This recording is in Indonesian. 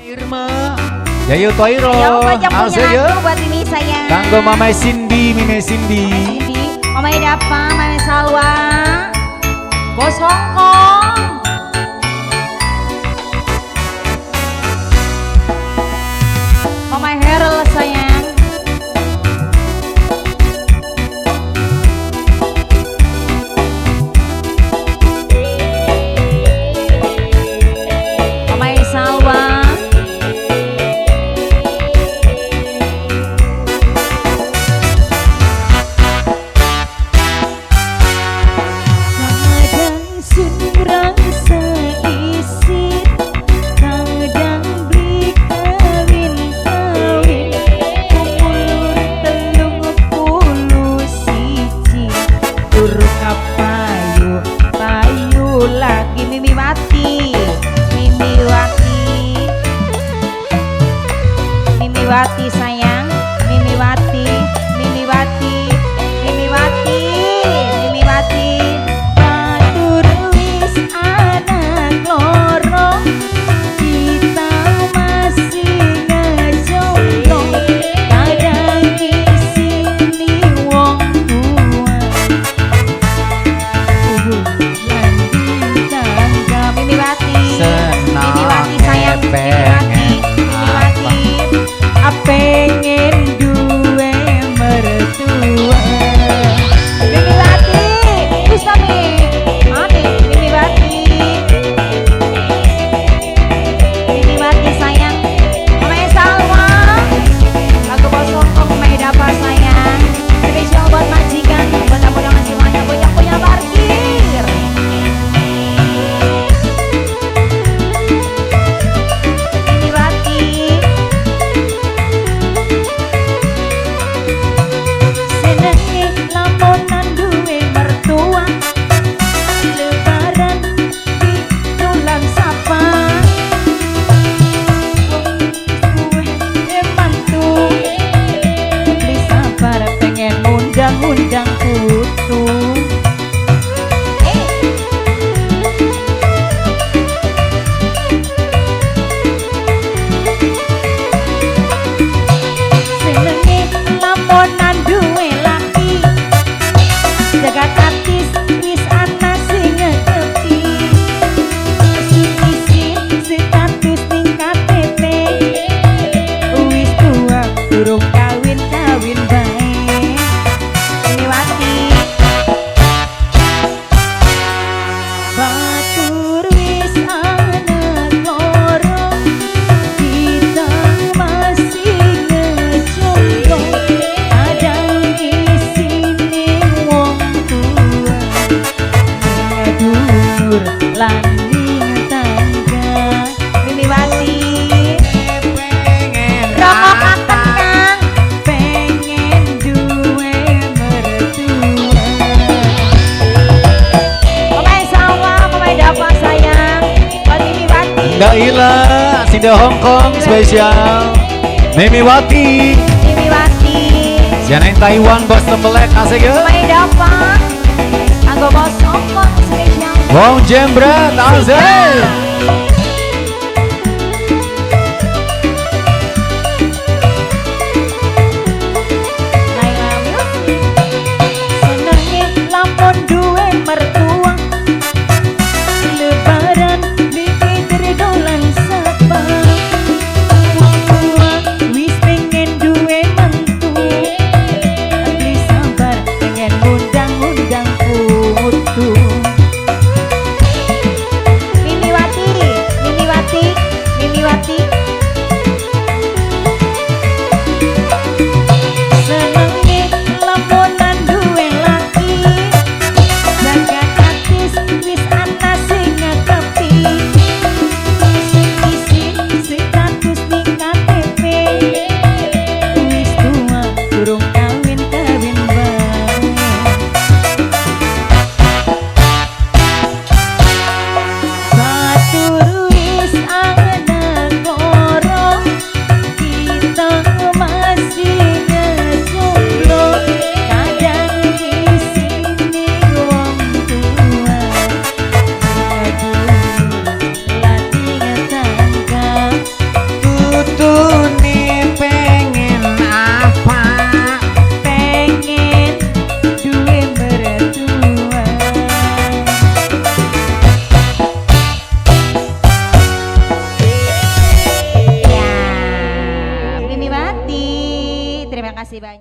Irma. Yayu Toiro. Yo, pajak punya aku buat Mimi sayang. Kanggo Mama Cindy, Mimi Cindy. Mama Dapa, Mama Salwa. Bos Hongkong. Mama Herel sayang. Mama Salwa. Mimiwati sayang, Mimiwati, Mimiwati, Mimiwati, Mimiwati. Batur wis anak loro, kita masih ngejomblo. Kadang isini wong tua, lanjut tangga. Mimiwati, Mimiwati sayang, Mimiwati. Pengen duwe mertua. Mimiwati, bisa nih, Mami, Mimiwati. Mimiwati sayang, Mama Salwa. Lagu Bosong kok Mama Dapa sayang. Spesial buat majikan, mudah-mudahan semuanya banyak punya parkir. Undang putu senenge lamonan duwe laki jagat artis wis ana sing ngerti isin status ning KTP wis tua durung kawin bae. Batur wis anak loro, kita masih ngejomblo. Kadang isine wong tua, ngedur landing tangga. Mimiwati rokok akang pengen duwe mertua. Apa sayang, buat Mimiwati. Nggak ilah, Sida Hongkong spesial. Mimiwati. Mimiwati. Sianain Taiwan bos tembelek asik ya. Mama Dapa. Anggo Bos Hongkong spesial. Wong jembret asik. Senenge lampun duwe mertua. Lebaran bikin dolan sapa. Wong tua wis pengen duwe mantu. Beli sabar pengen undang-undang putu. Mimiwati, Mimiwati, Mimiwati. Senenge lamunan duwe laki. Jagat artis wis ana sing ngetepi. Isin status ning KTP wis tua durung kawin bae. Batur wis anak loro. kasih banyak.